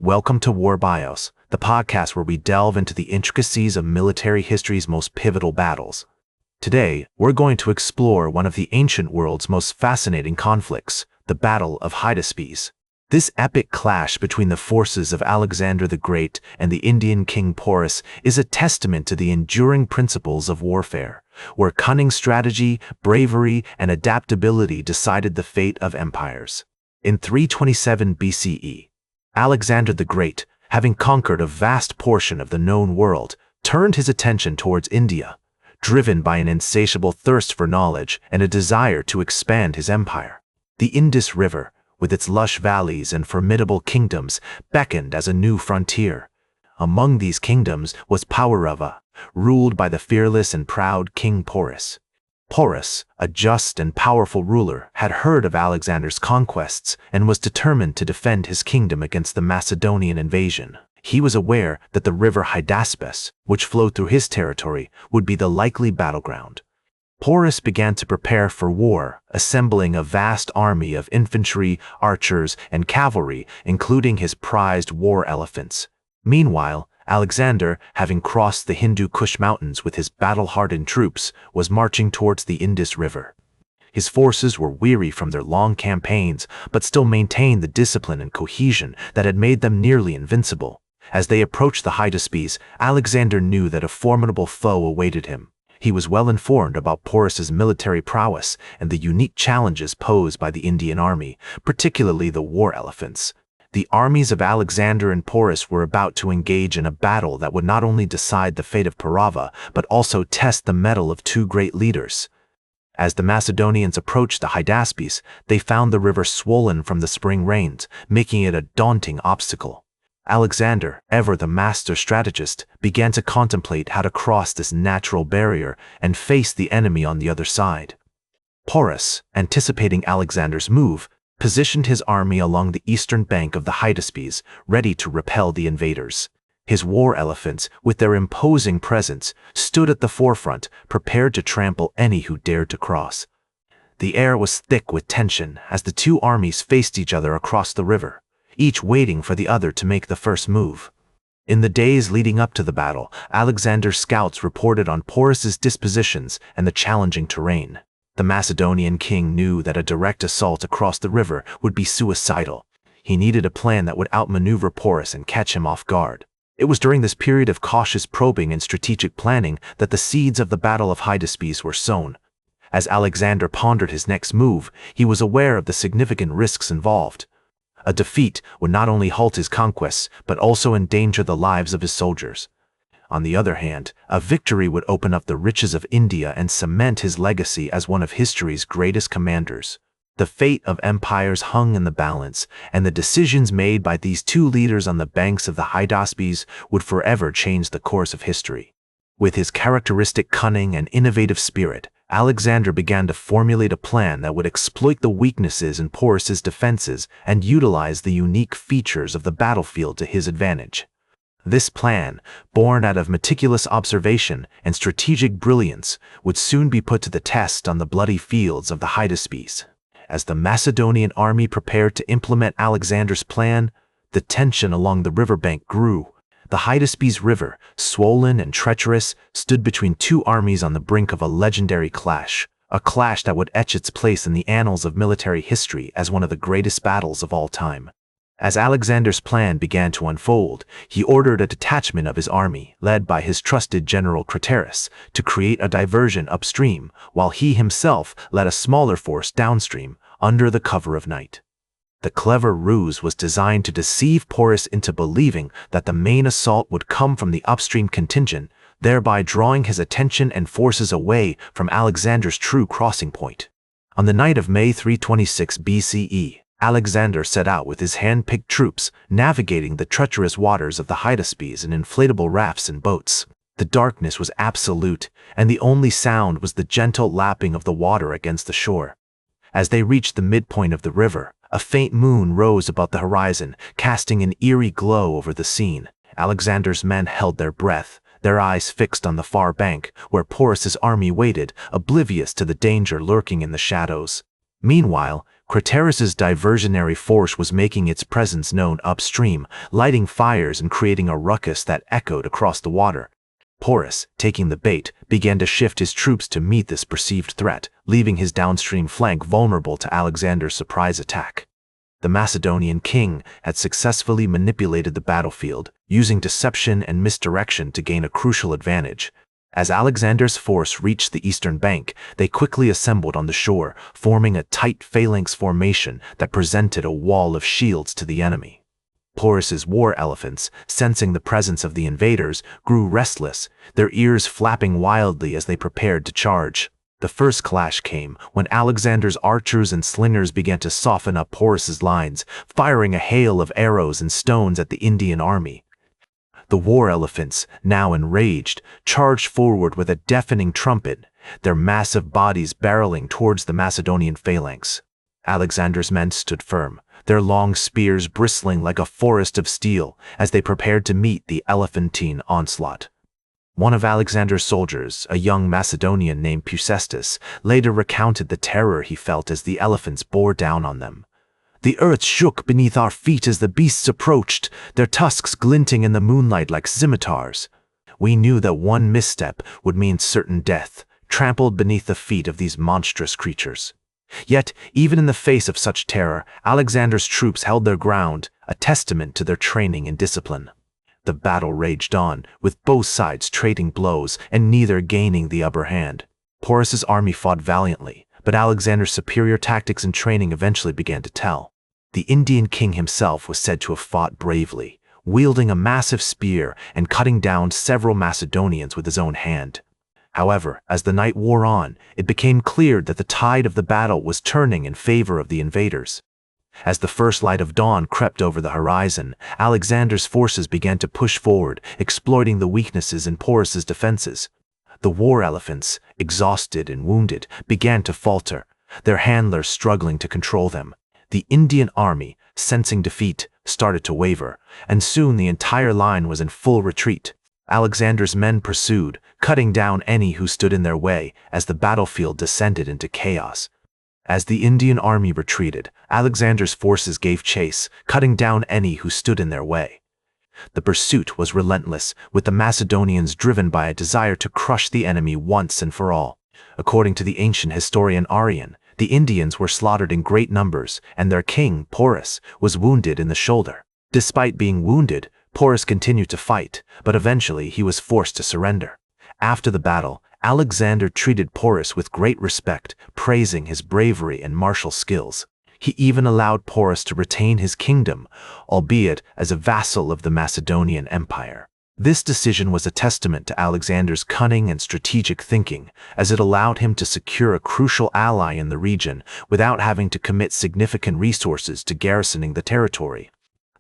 Welcome to War Bios, the podcast where we delve into the intricacies of military history's most pivotal battles. Today, we're going to explore one of the ancient world's most fascinating conflicts, the Battle of Hydaspes. This epic clash between the forces of Alexander the Great and the Indian king Porus is a testament to the enduring principles of warfare, where cunning strategy, bravery, and adaptability decided the fate of empires. In 327 BCE, Alexander the Great, having conquered a vast portion of the known world, turned his attention towards India, driven by an insatiable thirst for knowledge and a desire to expand his empire. The Indus River, with its lush valleys and formidable kingdoms, beckoned as a new frontier. Among these kingdoms was Paurava, ruled by the fearless and proud King Porus. Porus, a just and powerful ruler, had heard of Alexander's conquests and was determined to defend his kingdom against the Macedonian invasion. He was aware that the river Hydaspes, which flowed through his territory, would be the likely battleground. Porus began to prepare for war, assembling a vast army of infantry, archers, and cavalry, including his prized war elephants. Meanwhile, Alexander, having crossed the Hindu Kush mountains with his battle-hardened troops, was marching towards the Indus River. His forces were weary from their long campaigns, but still maintained the discipline and cohesion that had made them nearly invincible. As they approached the Hydaspes, Alexander knew that a formidable foe awaited him. He was well informed about Porus's military prowess and the unique challenges posed by the Indian army, particularly the war elephants. The armies of Alexander and Porus were about to engage in a battle that would not only decide the fate of Paurava, but also test the mettle of two great leaders. As the Macedonians approached the Hydaspes, they found the river swollen from the spring rains, making it a daunting obstacle. Alexander, ever the master strategist, began to contemplate how to cross this natural barrier and face the enemy on the other side. Porus, anticipating Alexander's move, positioned his army along the eastern bank of the Hydaspes, ready to repel the invaders. His war elephants, with their imposing presence, stood at the forefront, prepared to trample any who dared to cross. The air was thick with tension as the two armies faced each other across the river, each waiting for the other to make the first move. In the days leading up to the battle, Alexander's scouts reported on Porus's dispositions and the challenging terrain. The Macedonian king knew that a direct assault across the river would be suicidal. He needed a plan that would outmaneuver Porus and catch him off guard. It was during this period of cautious probing and strategic planning that the seeds of the Battle of Hydaspes were sown. As Alexander pondered his next move, he was aware of the significant risks involved. A defeat would not only halt his conquests, but also endanger the lives of his soldiers. On the other hand, a victory would open up the riches of India and cement his legacy as one of history's greatest commanders. The fate of empires hung in the balance, and the decisions made by these two leaders on the banks of the Hydaspes would forever change the course of history. With his characteristic cunning and innovative spirit, Alexander began to formulate a plan that would exploit the weaknesses in Porus's defenses and utilize the unique features of the battlefield to his advantage. This plan, born out of meticulous observation and strategic brilliance, would soon be put to the test on the bloody fields of the Hydaspes. As the Macedonian army prepared to implement Alexander's plan, the tension along the riverbank grew. The Hydaspes River, swollen and treacherous, stood between two armies on the brink of a legendary clash, a clash that would etch its place in the annals of military history as one of the greatest battles of all time. As Alexander's plan began to unfold, he ordered a detachment of his army, led by his trusted general Craterus, to create a diversion upstream, while he himself led a smaller force downstream, under the cover of night. The clever ruse was designed to deceive Porus into believing that the main assault would come from the upstream contingent, thereby drawing his attention and forces away from Alexander's true crossing point. On the night of May 326 BCE, Alexander set out with his hand-picked troops, navigating the treacherous waters of the Hydaspes in inflatable rafts and boats. The darkness was absolute, and the only sound was the gentle lapping of the water against the shore. As they reached the midpoint of the river, a faint moon rose above the horizon, casting an eerie glow over the scene. Alexander's men held their breath, their eyes fixed on the far bank, where Porus's army waited, oblivious to the danger lurking in the shadows. Meanwhile, Craterus's diversionary force was making its presence known upstream, lighting fires and creating a ruckus that echoed across the water. Porus, taking the bait, began to shift his troops to meet this perceived threat, leaving his downstream flank vulnerable to Alexander's surprise attack. The Macedonian king had successfully manipulated the battlefield, using deception and misdirection to gain a crucial advantage. As Alexander's force reached the eastern bank, they quickly assembled on the shore, forming a tight phalanx formation that presented a wall of shields to the enemy. Porus's war elephants, sensing the presence of the invaders, grew restless, their ears flapping wildly as they prepared to charge. The first clash came when Alexander's archers and slingers began to soften up Porus's lines, firing a hail of arrows and stones at the Indian army. The war elephants, now enraged, charged forward with a deafening trumpet, their massive bodies barreling towards the Macedonian phalanx. Alexander's men stood firm, their long spears bristling like a forest of steel as they prepared to meet the elephantine onslaught. One of Alexander's soldiers, a young Macedonian named Hydaspes, later recounted the terror he felt as the elephants bore down on them. "The earth shook beneath our feet as the beasts approached, their tusks glinting in the moonlight like scimitars. We knew that one misstep would mean certain death, trampled beneath the feet of these monstrous creatures." Yet, even in the face of such terror, Alexander's troops held their ground, a testament to their training and discipline. The battle raged on, with both sides trading blows and neither gaining the upper hand. Porus's army fought valiantly, but Alexander's superior tactics and training eventually began to tell. The Indian king himself was said to have fought bravely, wielding a massive spear and cutting down several Macedonians with his own hand. However, as the night wore on, it became clear that the tide of the battle was turning in favor of the invaders. As the first light of dawn crept over the horizon, Alexander's forces began to push forward, exploiting the weaknesses in Porus's defenses. The war elephants, exhausted and wounded, began to falter, their handlers struggling to control them. The Indian army, sensing defeat, started to waver, and soon the entire line was in full retreat. Alexander's men pursued, cutting down any who stood in their way as the battlefield descended into chaos. As the Indian army retreated, Alexander's forces gave chase, cutting down any who stood in their way. The pursuit was relentless, with the Macedonians driven by a desire to crush the enemy once and for all. According to the ancient historian Arrian, the Indians were slaughtered in great numbers, and their king, Porus, was wounded in the shoulder. Despite being wounded, Porus continued to fight, but eventually he was forced to surrender. After the battle, Alexander treated Porus with great respect, praising his bravery and martial skills. He even allowed Porus to retain his kingdom, albeit as a vassal of the Macedonian Empire. This decision was a testament to Alexander's cunning and strategic thinking, as it allowed him to secure a crucial ally in the region without having to commit significant resources to garrisoning the territory.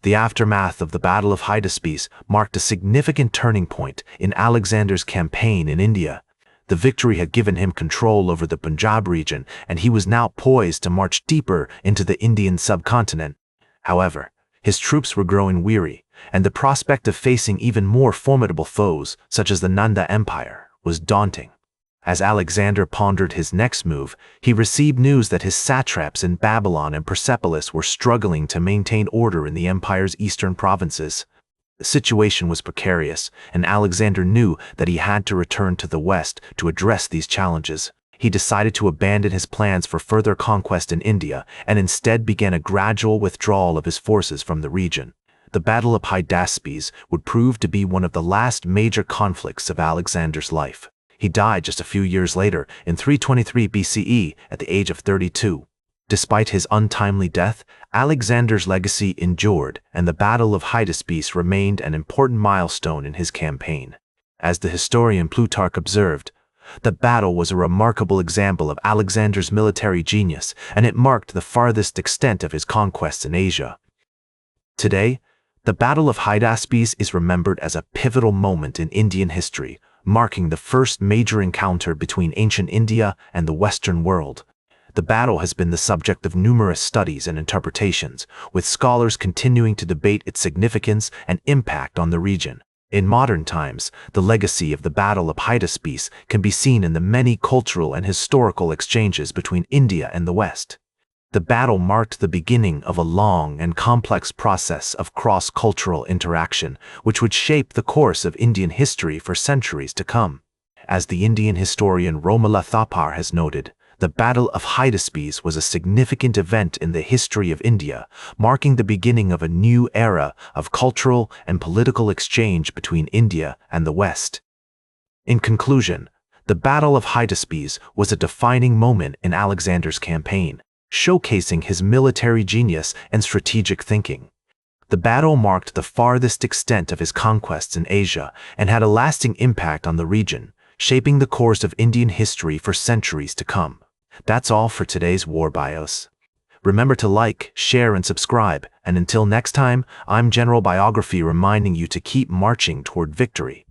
The aftermath of the Battle of Hydaspes marked a significant turning point in Alexander's campaign in India. The victory had given him control over the Punjab region, and he was now poised to march deeper into the Indian subcontinent. However, his troops were growing weary, and the prospect of facing even more formidable foes, such as the Nanda Empire, was daunting. As Alexander pondered his next move, he received news that his satraps in Babylon and Persepolis were struggling to maintain order in the empire's eastern provinces. The situation was precarious, and Alexander knew that he had to return to the west to address these challenges. He decided to abandon his plans for further conquest in India and instead began a gradual withdrawal of his forces from the region. The Battle of Hydaspes would prove to be one of the last major conflicts of Alexander's life. He died just a few years later, in 323 BCE, at the age of 32. Despite his untimely death, Alexander's legacy endured, and the Battle of Hydaspes remained an important milestone in his campaign. As the historian Plutarch observed, the battle was a remarkable example of Alexander's military genius, and it marked the farthest extent of his conquests in Asia. Today, the Battle of Hydaspes is remembered as a pivotal moment in Indian history, marking the first major encounter between ancient India and the Western world. The battle has been the subject of numerous studies and interpretations, with scholars continuing to debate its significance and impact on the region. In modern times, the legacy of the Battle of Hydaspes can be seen in the many cultural and historical exchanges between India and the West. The battle marked the beginning of a long and complex process of cross-cultural interaction, which would shape the course of Indian history for centuries to come. As the Indian historian Romila Thapar has noted, the Battle of Hydaspes was a significant event in the history of India, marking the beginning of a new era of cultural and political exchange between India and the West. In conclusion, the Battle of Hydaspes was a defining moment in Alexander's campaign, showcasing his military genius and strategic thinking. The battle marked the farthest extent of his conquests in Asia and had a lasting impact on the region, shaping the course of Indian history for centuries to come. That's all for today's War Bios. Remember to like, share, and subscribe, and until next time, I'm General Biography reminding you to keep marching toward victory.